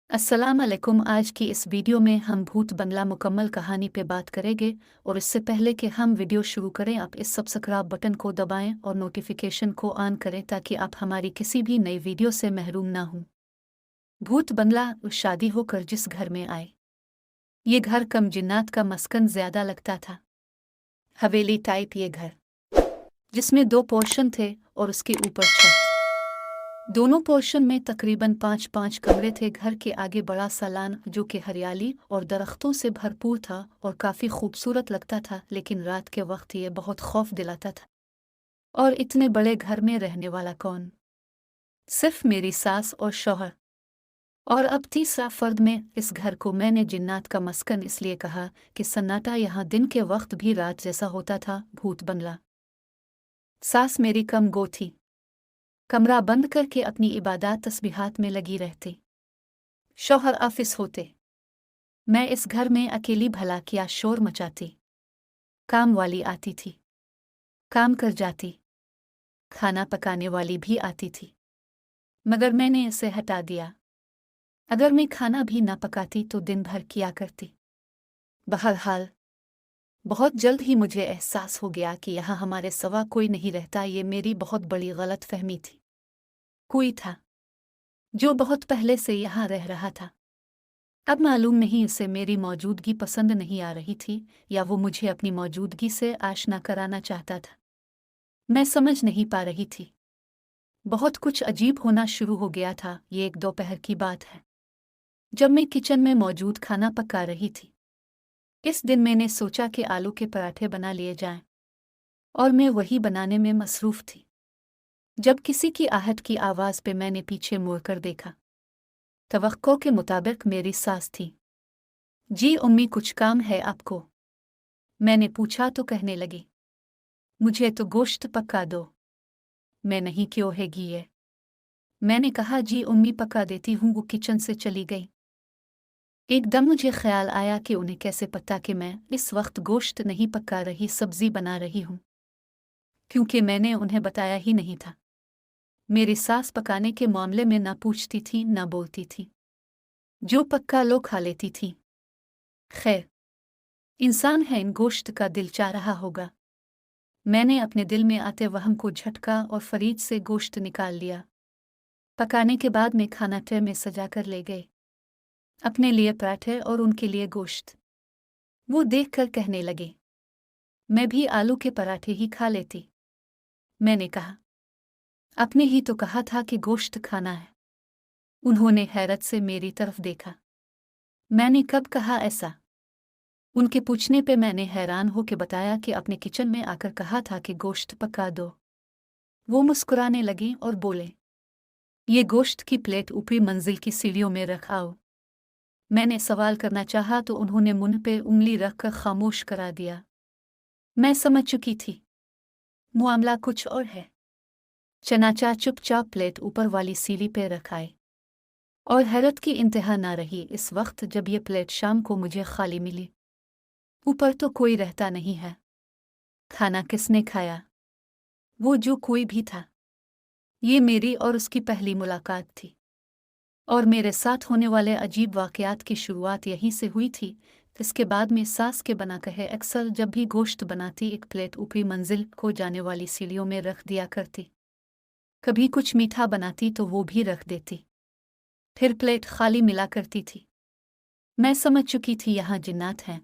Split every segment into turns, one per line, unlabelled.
अस्सलाम अलैकुम। आज की इस वीडियो में हम भूत बंगला मुकम्मल कहानी पे बात करेंगे। और इससे पहले कि हम वीडियो शुरू करें, आप इस सब्सक्राइब बटन को दबाएं और नोटिफिकेशन को ऑन करें ताकि आप हमारी किसी भी नई वीडियो से महरूम ना हों। भूत बंगला उस शादी होकर जिस घर में आए, ये घर कम जिन्नात का मस्कन ज्यादा लगता था। हवेली टाइप ये घर, जिसमें 2 पोर्शन थे और उसके ऊपर छत। दोनों पोर्शन में तकरीबन 5-5 कमरे थे। घर के आगे बड़ा सा लान जो कि हरियाली और दरख्तों से भरपूर था और काफ़ी खूबसूरत लगता था, लेकिन रात के वक्त ये बहुत खौफ दिलाता था। और इतने बड़े घर में रहने वाला कौन? सिर्फ मेरी सास और शौहर। और अब तीसरा फर्द में। इस घर को मैंने जिन्नात का मस्कन इसलिए कहा कि सन्नाटा यहाँ दिन के वक्त भी रात जैसा होता था। भूत बंगला। सास मेरी कम गो थी, कमरा बंद करके अपनी इबादत तस्बीहात में लगी रहती। शौहर ऑफिस होते। मैं इस घर में अकेली भला क्या शोर मचाती। काम वाली आती थी, काम कर जाती। खाना पकाने वाली भी आती थी, मगर मैंने इसे हटा दिया। अगर मैं खाना भी ना पकाती तो दिन भर किया करती। बहरहाल बहुत जल्द ही मुझे एहसास हो गया कि यहाँ हमारे सिवा कोई नहीं रहता। ये मेरी बहुत बड़ी गलत फहमी थी। कोई था जो बहुत पहले से यहाँ रह रहा था। अब मालूम नहीं उसे मेरी मौजूदगी पसंद नहीं आ रही थी या वो मुझे अपनी मौजूदगी से आशना कराना चाहता था। मैं समझ नहीं पा रही थी। बहुत कुछ अजीब होना शुरू हो गया था। ये एक दोपहर की बात है, जब मैं किचन में मौजूद खाना पका रही थी। इस दिन मैंने सोचा कि आलू के पराठे बना लिए जाएं, और मैं वही बनाने में मसरूफ थी जब किसी की आहट की आवाज़ पे मैंने पीछे मुड़कर देखा। तवक्को के मुताबिक मेरी सास थी। जी उम्मी, कुछ काम है आपको? मैंने पूछा तो कहने लगी, मुझे तो गोश्त पका दो। मैं नहीं, क्यों हैगी ये? मैंने कहा, जी उम्मी पका देती हूँ। वो किचन से चली गई। एकदम मुझे ख्याल आया कि उन्हें कैसे पता कि मैं इस वक्त गोश्त नहीं पका रही, सब्जी बना रही हूँ, क्योंकि मैंने उन्हें बताया ही नहीं था। मेरी सास पकाने के मामले में ना पूछती थी ना बोलती थी। जो पक्का लो खा लेती थी। खैर, इंसान है, इन गोश्त का दिल चाह रहा होगा। मैंने अपने दिल में आते वहम को झटका और फरीद से गोश्त निकाल लिया। पकाने के बाद मैं खाना ट्रे में सजा कर ले गए, अपने लिए पराठे और उनके लिए गोश्त। वो देखकर कहने लगे, मैं भी आलू के पराठे ही खा लेती। मैंने कहा, आपने ही तो कहा था कि गोश्त खाना है। उन्होंने हैरत से मेरी तरफ देखा। मैंने कब कहा ऐसा? उनके पूछने पे मैंने हैरान हो के बताया कि अपने किचन में आकर कहा था कि गोश्त पका दो। वो मुस्कुराने लगी और बोले, ये गोश्त की प्लेट ऊपरी मंजिल की सीढ़ियों में रख आओ। मैंने सवाल करना चाहा तो उन्होंने मुंह पे उंगली रखकर खामोश करा दिया। मैं समझ चुकी थी, मामला कुछ और है। चनाचा चुपचाप प्लेट ऊपर वाली सीढ़ी पे रखाए। और हैरत की इंतहा ना रही इस वक्त जब ये प्लेट शाम को मुझे खाली मिली। ऊपर तो कोई रहता नहीं है। खाना किसने खाया? वो जो कोई भी था। ये मेरी और उसकी पहली मुलाकात थी, और मेरे साथ होने वाले अजीब वाक़यात की शुरुआत यहीं से हुई थी। इसके बाद में सास के बना कहे अक्सर जब भी गोश्त बनाती एक प्लेट ऊपरी मंजिल को जाने वाली सीढ़ियों में रख दिया करती। कभी कुछ मीठा बनाती तो वो भी रख देती, फिर प्लेट खाली मिला करती थी। मैं समझ चुकी थी यहाँ जिन्नात हैं।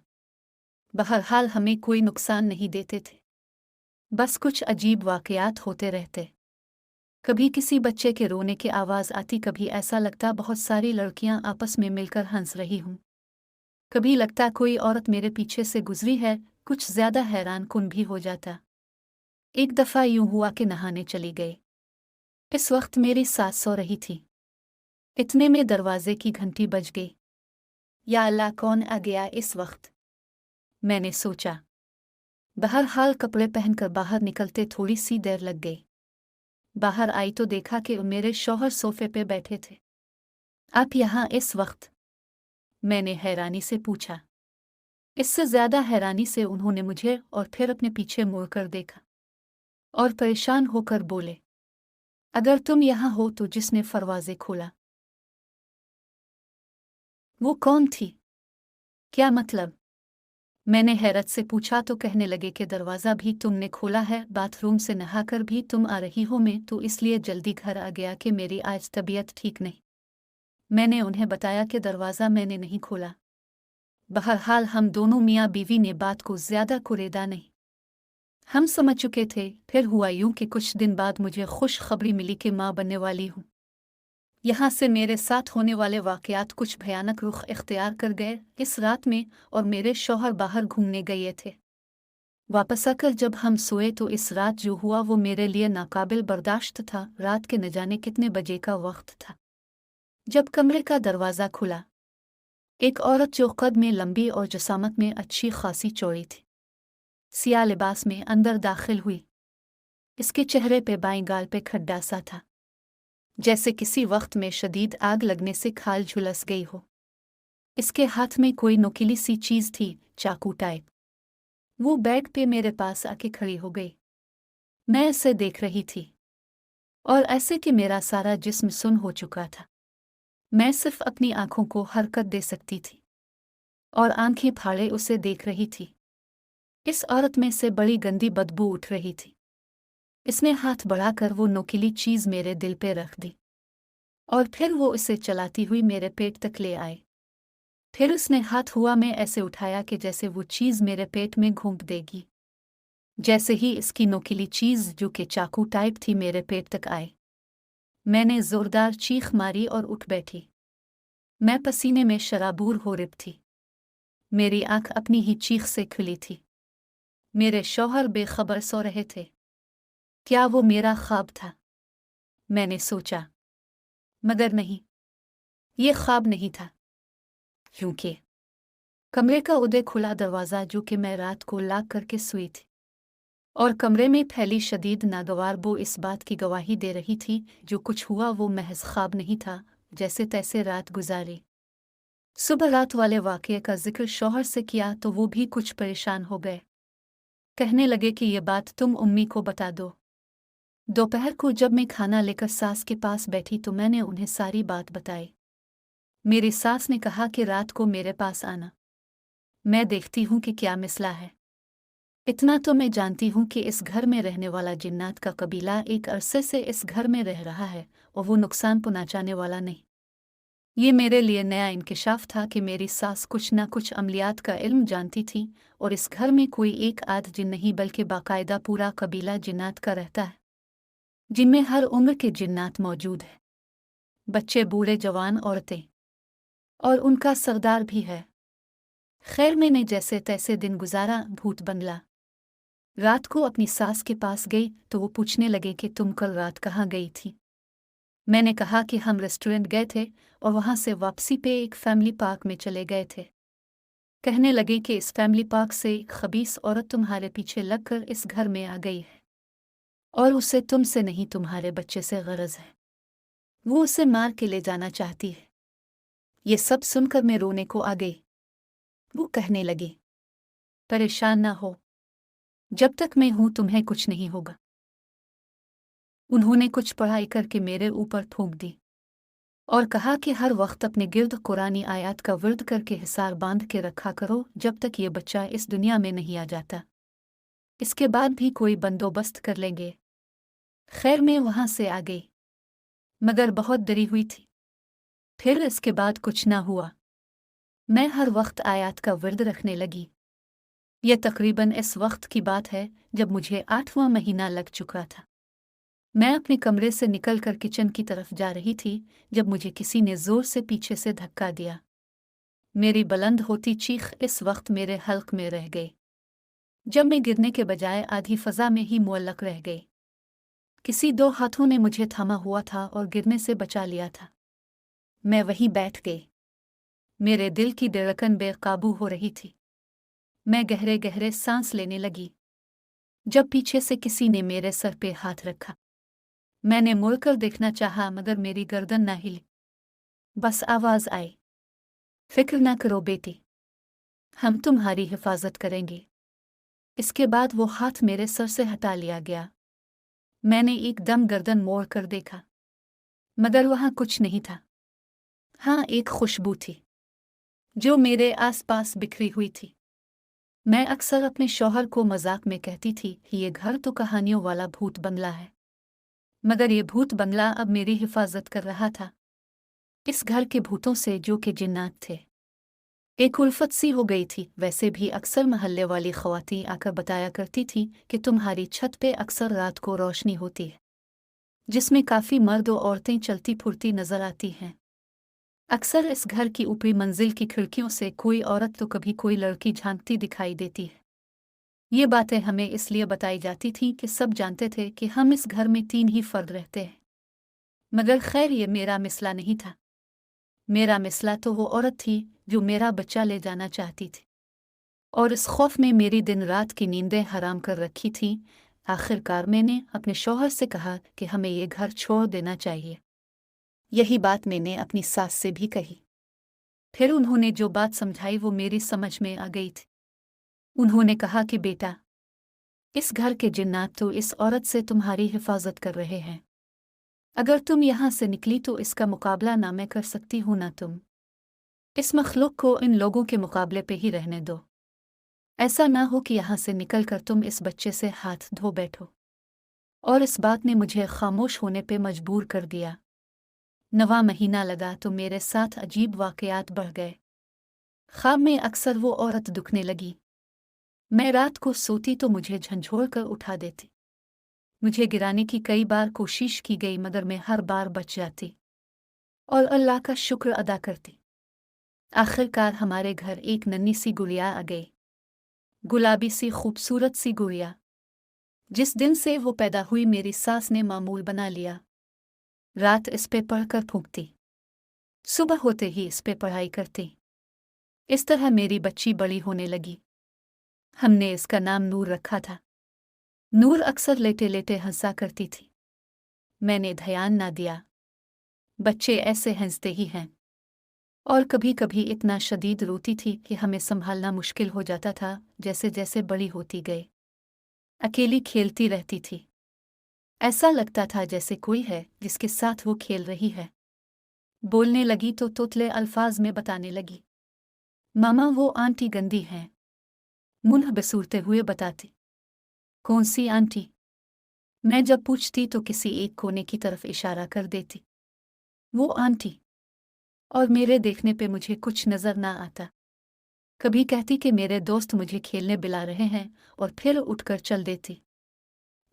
बहरहाल हमें कोई नुकसान नहीं देते थे, बस कुछ अजीब वाक़यात होते रहते। कभी किसी बच्चे के रोने की आवाज़ आती, कभी ऐसा लगता बहुत सारी लड़कियां आपस में मिलकर हंस रही हूं, कभी लगता कोई औरत मेरे पीछे से गुजरी है। कुछ ज्यादा हैरान कुन भी हो जाता। एक दफ़ा यूं हुआ कि नहाने चली गई। इस वक्त मेरी सास सो रही थी। इतने में दरवाजे की घंटी बज गई। या अल्लाह, कौन आ गया इस वक्त? मैंने सोचा। बहरहाल कपड़े पहनकर बाहर निकलते थोड़ी सी देर लग गई। बाहर आई तो देखा कि मेरे शौहर सोफे पे बैठे थे। आप यहाँ इस वक्त? मैंने हैरानी से पूछा। इससे ज्यादा हैरानी से उन्होंने मुझे और फिर अपने पीछे मुड़कर देखा और परेशान होकर बोले, अगर तुम यहाँ हो तो जिसने फरवाजे खोला? वो कौन थी? क्या मतलब? मैंने हैरत से पूछा तो कहने लगे कि दरवाज़ा भी तुमने खोला है, बाथरूम से नहाकर भी तुम आ रही हो, मैं तो इसलिए जल्दी घर आ गया कि मेरी आज तबीयत ठीक नहीं। मैंने उन्हें बताया कि दरवाज़ा मैंने नहीं खोला। बहरहाल हम दोनों मियाँ बीवी ने बात को ज़्यादा कुरेदा नहीं। हम समझ चुके थे। फिर हुआ यूं कि कुछ दिन बाद मुझे खुशखबरी मिली कि माँ बनने वाली हूँ। यहाँ से मेरे साथ होने वाले वाक़यात कुछ भयानक रुख इख्तियार कर गए इस रात में, और मेरे शौहर बाहर घूमने गए थे। वापस आकर जब हम सोए तो इस रात जो हुआ वो मेरे लिए नाकाबिल बर्दाश्त था। रात के न जाने कितने बजे का वक्त था जब कमरे का दरवाज़ा खुला। एक औरत जो कद में लंबी और जसामत में अच्छी खासी चौड़ी थी, सियाह लिबास में अंदर दाखिल हुई। इसके चेहरे पे बाएं गाल पे खड्डा सा था, जैसे किसी वक्त में शदीद आग लगने से खाल झुलस गई हो। इसके हाथ में कोई नुकीली सी चीज़ थी, चाकू टाइप। वो बेड पे मेरे पास आके खड़ी हो गई। मैं इसे देख रही थी, और ऐसे कि मेरा सारा जिस्म सुन्न हो चुका था। मैं सिर्फ अपनी आंखों को हरकत दे सकती थी, और आंखें फाड़े उसे देख रही थी। इस औरत में से बड़ी गंदी बदबू उठ रही थी। इसने हाथ बढ़ाकर वो नुकीली चीज़ मेरे दिल पे रख दी, और फिर वो इसे चलाती हुई मेरे पेट तक ले आए। फिर उसने हाथ हुआ में ऐसे उठाया कि जैसे वो चीज़ मेरे पेट में घूंप देगी। जैसे ही इसकी नुकीली चीज़ जो कि चाकू टाइप थी मेरे पेट तक आए, मैंने ज़ोरदार चीख मारी और उठ बैठी। मैं पसीने में शराबूर हो रही थी। मेरी आंख अपनी ही चीख से खुली थी। मेरे शौहर बेखबर सो रहे थे। क्या वो मेरा ख्वाब था? मैंने सोचा, मगर नहीं, ये ख्वाब नहीं था, क्योंकि कमरे का उदय खुला दरवाज़ा जो कि मैं रात को लाक करके सोई थी, और कमरे में फैली शदीद नागवार बो इस बात की गवाही दे रही थी जो कुछ हुआ वो महज ख्वाब नहीं था। जैसे तैसे रात गुजारी। सुबह रात वाले वाक़ये का जिक्र शौहर से किया तो वो भी कुछ परेशान हो गए। कहने लगे कि ये बात तुम उम्मी को बता दो। दोपहर को जब मैं खाना लेकर सास के पास बैठी तो मैंने उन्हें सारी बात बताई। मेरी सास ने कहा कि रात को मेरे पास आना, मैं देखती हूँ कि क्या मसला है। इतना तो मैं जानती हूँ कि इस घर में रहने वाला जिन्नात का कबीला एक अरसे से इस घर में रह रहा है, और वो नुकसान पहुँचाने वाला नहीं। ये मेरे लिए नया इंकिशाफ था कि मेरी सास कुछ न कुछ अमलियात का इल्म जानती थी, और इस घर में कोई एक आध जिन नहीं बल्कि बाकायदा पूरा कबीला जिन्नात का रहता है, जिनमें हर उम्र के जिन्नात मौजूद हैं। बच्चे, बूढ़े, जवान, औरतें, और उनका सरदार भी है। खैर मैंने जैसे तैसे दिन गुजारा। भूत बंगला। रात को अपनी सास के पास गई तो वो पूछने लगे कि तुम कल रात कहाँ गई थी। मैंने कहा कि हम रेस्टोरेंट गए थे और वहाँ से वापसी पे एक फैमिली पार्क में चले गए थे। कहने लगे कि इस फैमिली पार्क से एक खबीस औरत तुम्हारे पीछे लगकर इस घर में आ गई है, और उसे तुमसे नहीं तुम्हारे बच्चे से गरज है। वो उसे मार के ले जाना चाहती है। ये सब सुनकर मैं रोने को आ गई। वो कहने लगी, परेशान ना हो, जब तक मैं हूं तुम्हें कुछ नहीं होगा। उन्होंने कुछ पढ़ाई करके मेरे ऊपर थूक दी और कहा कि हर वक्त अपने गिर्द कुरानी आयत का विर्द करके हिसार बांध के रखा करो जब तक ये बच्चा इस दुनिया में नहीं आ जाता। इसके बाद भी कोई बंदोबस्त कर लेंगे। खैर मैं वहां से आ गई, मगर बहुत डरी हुई थी। फिर इसके बाद कुछ ना हुआ। मैं हर वक्त आयत का विर्द रखने लगी। यह तकरीबन इस वक्त की बात है जब मुझे 8वां महीना लग चुका था। मैं अपने कमरे से निकलकर किचन की तरफ जा रही थी जब मुझे किसी ने जोर से पीछे से धक्का दिया। मेरी बुलंद होती चीख इस वक्त मेरे हल्क में रह गई, जब मैं गिरने के बजाय आधी फजा में ही मुअल्लक रह गई। किसी 2 हाथों ने मुझे थामा हुआ था और गिरने से बचा लिया था। मैं वहीं बैठ गई। मेरे दिल की धड़कन बेकाबू हो रही थी। मैं गहरे गहरे सांस लेने लगी जब पीछे से किसी ने मेरे सर पे हाथ रखा। मैंने मुड़कर देखना चाहा मगर मेरी गर्दन ना हिली। बस आवाज आई, फिक्र ना करो बेटी, हम तुम्हारी हिफाजत करेंगे। इसके बाद वो हाथ मेरे सर से हटा लिया गया। मैंने एकदम गर्दन मोड़ कर देखा, मगर वहां कुछ नहीं था। हाँ, एक खुशबू थी। जो मेरे आसपास बिखरी हुई थी। मैं अक्सर अपने शौहर को मजाक में कहती थी कि ये घर तो कहानियों वाला भूत बंगला है, मगर ये भूत बंगला अब मेरी हिफाजत कर रहा था इस घर के भूतों से जो कि जिन्नात थे। एक उल्फत सी हो गई थी। वैसे भी अक्सर महल्ले वाली ख्वातीन आकर बताया करती थी कि तुम्हारी छत पे अक्सर रात को रोशनी होती है, जिसमें काफ़ी मर्द और औरतें चलती फुरती नजर आती हैं। अक्सर इस घर की ऊपरी मंजिल की खिड़कियों से कोई औरत तो कभी कोई लड़की झांकती दिखाई देती है। ये बातें हमें इसलिए बताई जाती थीं कि सब जानते थे कि हम इस घर में 3 ही फर्द रहते हैं। मगर खैर ये मेरा मिसला नहीं था। मेरा मिसला तो वो औरत थी जो मेरा बच्चा ले जाना चाहती थी, और इस खौफ में मेरी दिन रात की नींदें हराम कर रखी थीं। आखिरकार मैंने अपने शौहर से कहा कि हमें ये घर छोड़ देना चाहिए। यही बात मैंने अपनी सास से भी कही। फिर उन्होंने जो बात समझाई वो मेरी समझ में आ गई थी। उन्होंने कहा कि बेटा, इस घर के जिन्नात तो इस औरत से तुम्हारी हिफाजत कर रहे हैं। अगर तुम यहाँ से निकली तो इसका मुकाबला ना मैं कर सकती हूँ ना तुम। इस मखलूक को इन लोगों के मुकाबले पे ही रहने दो। ऐसा ना हो कि यहाँ से निकलकर तुम इस बच्चे से हाथ धो बैठो। और इस बात ने मुझे खामोश होने पे मजबूर कर दिया। 9वां महीना लगा तो मेरे साथ अजीब वाकयात बढ़ गए। ख्वाब में अक्सर वो औरत दुखने लगी। मैं रात को सोती तो मुझे झंझोड़ कर उठा देती। मुझे गिराने की कई बार कोशिश की गई, मगर मैं हर बार बच जाती और अल्लाह का शुक्र अदा करती। आखिरकार हमारे घर एक नन्ही सी गुड़िया आ गई, गुलाबी सी खूबसूरत सी गुड़िया। जिस दिन से वो पैदा हुई मेरी सास ने मामूल बना लिया। रात इस पे पढ़कर फूंकती, सुबह होते ही इस पे पढ़ाई करती। इस तरह मेरी बच्ची बड़ी होने लगी। हमने इसका नाम नूर रखा था। नूर अक्सर लेटे लेटे हंसा करती थी। मैंने ध्यान ना दिया। बच्चे ऐसे हंसते ही हैं। और कभी कभी इतना शदीद रोती थी कि हमें संभालना मुश्किल हो जाता था। जैसे जैसे बड़ी होती गई, अकेली खेलती रहती थी। ऐसा लगता था जैसे कोई है जिसके साथ वो खेल रही है। बोलने लगी तो तोतले अल्फाज में बताने लगी। मामा, वो आंटी गंदी हैं। मुंह बसूरते हुए बताती। कौन सी आंटी? मैं जब पूछती तो किसी एक कोने की तरफ इशारा कर देती। वो आंटी। और मेरे देखने पे मुझे कुछ नजर ना आता। कभी कहती कि मेरे दोस्त मुझे खेलने बुला रहे हैं और फिर उठकर चल देती।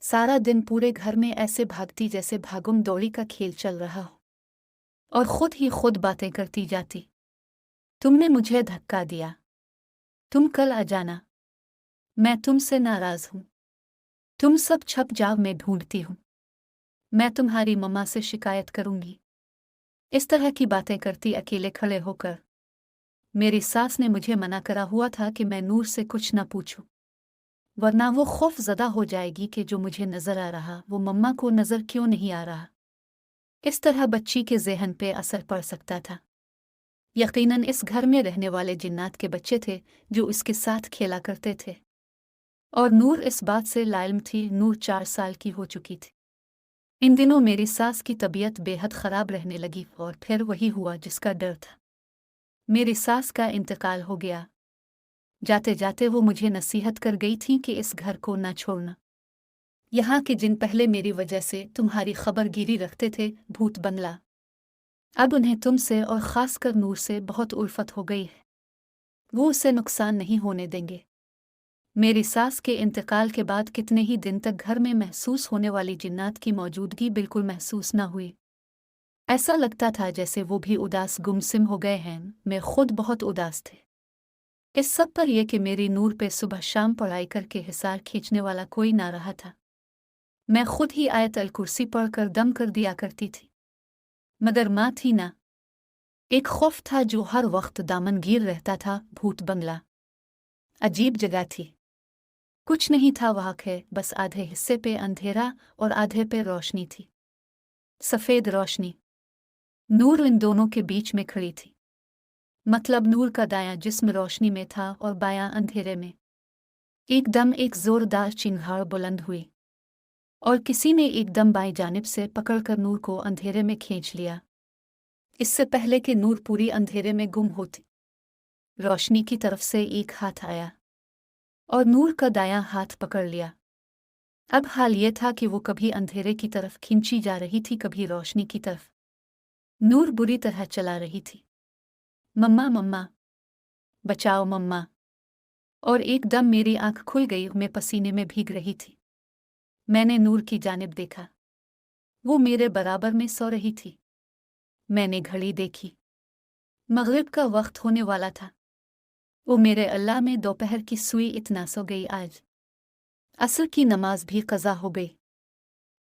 सारा दिन पूरे घर में ऐसे भागती जैसे भागम दौड़ी का खेल चल रहा हो, और खुद ही खुद बातें करती जाती। तुमने मुझे धक्का दिया, तुम कल आ जाना, मैं तुमसे नाराज हूं, तुम सब छप जाओ, मैं ढूंढती हूं, मैं तुम्हारी मम्मा से शिकायत करूंगी। इस तरह की बातें करती अकेले खड़े होकर। मेरी सास ने मुझे मना करा हुआ था कि मैं नूर से कुछ न पूछूं, वरना वो खौफ ज़दा हो जाएगी कि जो मुझे नजर आ रहा वो मम्मा को नजर क्यों नहीं आ रहा। इस तरह बच्ची के ज़हन पे असर पड़ सकता था। यकीनन इस घर में रहने वाले जिन्नात के बच्चे थे जो इसके साथ खेला करते थे, और नूर इस बात से लाइल्म थी। नूर 4 साल की हो चुकी थी। इन दिनों मेरी सास की तबीयत बेहद ख़राब रहने लगी, और फिर वही हुआ जिसका डर था। मेरी सास का इंतकाल हो गया। जाते जाते वो मुझे नसीहत कर गई थी कि इस घर को न छोड़ना। यहाँ के जिन पहले मेरी वजह से तुम्हारी खबरगिरी रखते थे, भूत बंगला, अब उन्हें तुमसे और ख़ासकर नूर से बहुत उल्फत हो गई है। वो उसे नुकसान नहीं होने देंगे। मेरी सास के इंतकाल के बाद कितने ही दिन तक घर में महसूस होने वाली जिन्नात की मौजूदगी बिल्कुल महसूस न हुई। ऐसा लगता था जैसे वो भी उदास गुमसिम हो गए हैं। मैं खुद बहुत उदास थे। इस सब पर यह कि मेरी नूर पे सुबह शाम पढ़ाई करके हिसार खींचने वाला कोई ना रहा था। मैं खुद ही आयत अल कुर्सी पढ़कर दम कर दिया करती थी, मगर माँ थी ना। एक खौफ था जो हर वक्त दामनगीर रहता था। भूत बंगला अजीब जगह थी। कुछ नहीं था वहाँ के, बस आधे हिस्से पे अंधेरा और आधे पे रोशनी थी, सफ़ेद रोशनी। नूर इन दोनों के बीच में खड़ी थी। मतलब नूर का दायां जिस्म रोशनी में था और बायां अंधेरे में। एकदम एक जोरदार चिंगार बुलंद हुई, और किसी ने एकदम बाईं जानिब से पकड़कर नूर को अंधेरे में खींच लिया, इससे पहले कि नूर पूरी अंधेरे में गुम होती। रोशनी की तरफ से एक हाथ आया और नूर का दायां हाथ पकड़ लिया। अब हाल ये था कि वो कभी अंधेरे की तरफ खींची जा रही थी, कभी रोशनी की तरफ। नूर बुरी तरह चला रही थी। मम्मा मम्मा, बचाओ मम्मा। और एकदम मेरी आंख खुल गई, मैं पसीने में भीग रही थी। मैंने नूर की जानिब देखा। वो मेरे बराबर में सो रही थी। मैंने घड़ी देखी। मगरिब का वक्त होने वाला था। वो मेरे अल्लाह में दोपहर की सुई इतना सो गई आज। असर की नमाज भी कज़ा हो गई।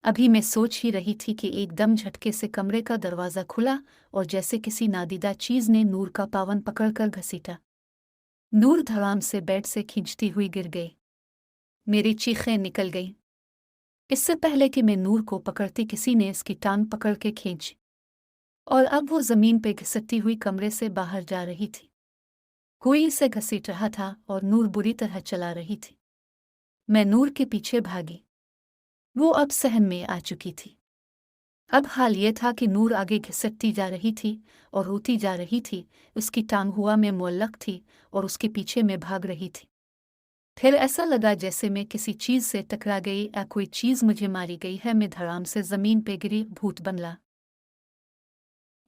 अभी मैं सोच ही रही थी कि एकदम झटके से कमरे का दरवाज़ा खुला और जैसे किसी नादीदा चीज़ ने नूर का पावन पकड़कर घसीटा। नूर धड़ाम से बेड से खींचती हुई गिर गई। मेरी चीखें निकल गईं। इससे पहले कि मैं नूर को पकड़ती, किसी ने इसकी टांग पकड़ के खींची और अब वो ज़मीन पे घिसटती हुई कमरे से बाहर जा रही थी। कोई इसे घसीट रहा था और नूर बुरी तरह चला रही थी। मैं नूर के पीछे भागी। वो अब सहन में आ चुकी थी। अब हाल ये था कि नूर आगे घिसटती जा रही थी और रोती जा रही थी। उसकी टांग हुआ में मुअल्लक थी और उसके पीछे मैं भाग रही थी। फिर ऐसा लगा जैसे मैं किसी चीज़ से टकरा गई या कोई चीज़ मुझे मारी गई है। मैं धड़ाम से ज़मीन पे गिरी, भूत बनला।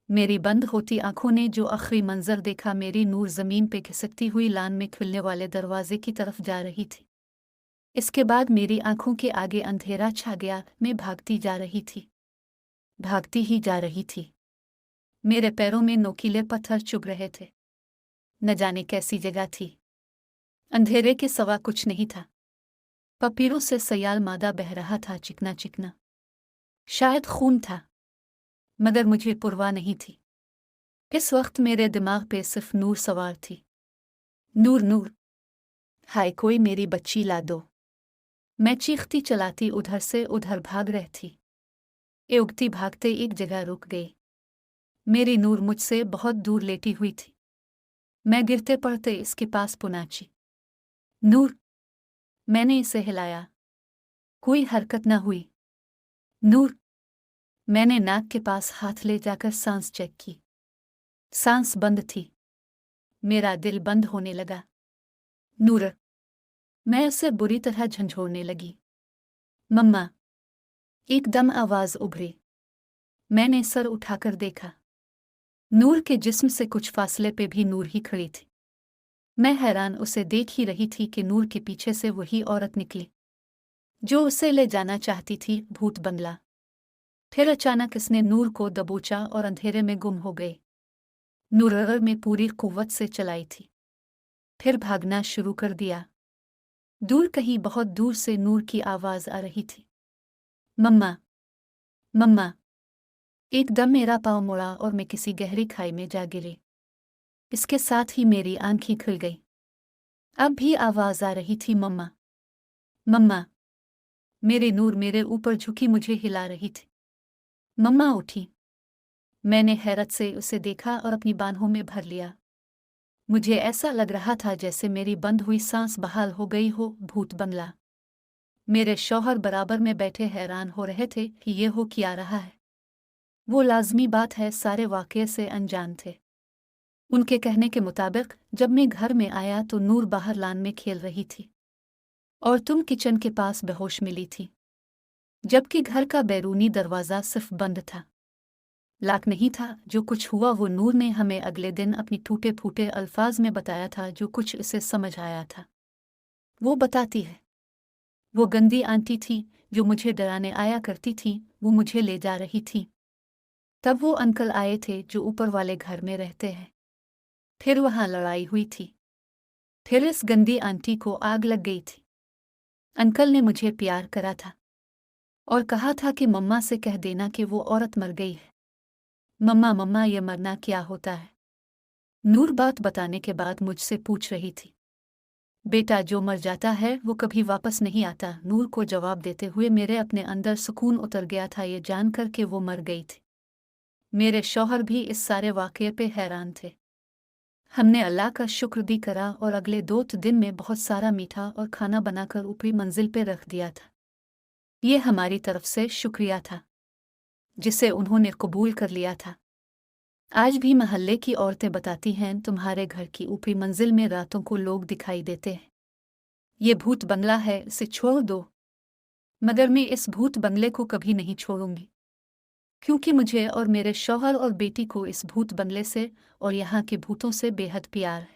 मेरी बंद होती आंखों ने जो आखिरी मंजर देखा, मेरी नूर ज़मीन पे घिसकती हुई लान में खुलने वाले दरवाजे की तरफ जा रही थी। इसके बाद मेरी आंखों के आगे अंधेरा छा गया। मैं भागती जा रही थी, भागती ही जा रही थी। मेरे पैरों में नोकीले पत्थर चुभ रहे थे। न जाने कैसी जगह थी। अंधेरे के सिवा कुछ नहीं था। पपीरों से सयाल मादा बह रहा था, चिकना चिकना। शायद खून था, मगर मुझे परवाह नहीं थी। इस वक्त मेरे दिमाग पे सिर्फ नूर सवार थी। नूर नूर, हाय कोई मेरी बच्ची ला दो। मैं चीखती चलाती उधर से उधर भाग रही थी। ये उगती भागते एक जगह रुक गई। मेरी नूर मुझसे बहुत दूर लेटी हुई थी। मैं गिरते पड़ते इसके पास पुनाची। नूर, मैंने इसे हिलाया। कोई हरकत न हुई। नूर, मैंने नाक के पास हाथ ले जाकर सांस चेक की। सांस बंद थी। मेरा दिल बंद होने लगा। नूर, मैं उसे बुरी तरह झंझोड़ने लगी। मम्मा, एकदम आवाज उभरी। मैंने सर उठाकर देखा। नूर के जिस्म से कुछ फासले पे भी नूर ही खड़ी थी। मैं हैरान उसे देख ही रही थी कि नूर के पीछे से वही औरत निकली जो उसे ले जाना चाहती थी, भूत बंगला। फिर अचानक इसने नूर को दबोचा और अंधेरे में गुम हो गई। नूर में पूरी कुव्वत से चलाई थी, फिर भागना शुरू कर दिया। दूर कहीं बहुत दूर से नूर की आवाज आ रही थी, मम्मा मम्मा। एकदम मेरा पाँव मुड़ा और मैं किसी गहरी खाई में जा गिरी। इसके साथ ही मेरी आंखें खुल गई। अब भी आवाज आ रही थी, मम्मा मम्मा। मेरी नूर मेरे ऊपर झुकी मुझे हिला रही थी। मम्मा उठी। मैंने हैरत से उसे देखा और अपनी बाहों में भर लिया। मुझे ऐसा लग रहा था जैसे मेरी बंद हुई सांस बहाल हो गई हो। भूत बंगला। मेरे शौहर बराबर में बैठे हैरान हो रहे थे कि ये हो क्या रहा है। वो लाजमी बात है, सारे वाक़ये से अनजान थे। उनके कहने के मुताबिक जब मैं घर में आया तो नूर बाहर लान में खेल रही थी और तुम किचन के पास बेहोश मिली थी, जबकि घर का बैरूनी दरवाज़ा सिर्फ बंद था, लाक नहीं था। जो कुछ हुआ वो नूर ने हमें अगले दिन अपनी टूटे फूटे अल्फाज में बताया था, जो कुछ उसे समझ आया था। वो बताती है, वो गंदी आंटी थी जो मुझे डराने आया करती थी, वो मुझे ले जा रही थी। तब वो अंकल आए थे जो ऊपर वाले घर में रहते हैं। फिर वहाँ लड़ाई हुई थी। फिर इस गंदी आंटी को आग लग गई थी। अंकल ने मुझे प्यार करा था और कहा था कि मम्मा से कह देना कि वो औरत मर गई है। मम्मा मम्मा, ये मरना क्या होता है? नूर बात बताने के बाद मुझसे पूछ रही थी, बेटा जो मर जाता है वो कभी वापस नहीं आता। नूर को जवाब देते हुए मेरे अपने अंदर सुकून उतर गया था, ये जानकर कि वो मर गई थी। मेरे शौहर भी इस सारे वाक़ये पे हैरान थे। हमने अल्लाह का शुक्र भी करा और अगले 2 दिन में बहुत सारा मीठा और खाना बनाकर ऊपरी मंजिल पे रख दिया था। ये हमारी तरफ से शुक्रिया था जिसे उन्होंने कबूल कर लिया था। आज भी महल्ले की औरतें बताती हैं तुम्हारे घर की ऊपरी मंजिल में रातों को लोग दिखाई देते हैं। ये भूत बंगला है, इसे छोड़ दो। मगर मैं इस भूत बंगले को कभी नहीं छोड़ूंगी, क्योंकि मुझे और मेरे शौहर और बेटी को इस भूत बंगले से और यहाँ के भूतों से बेहद प्यार है।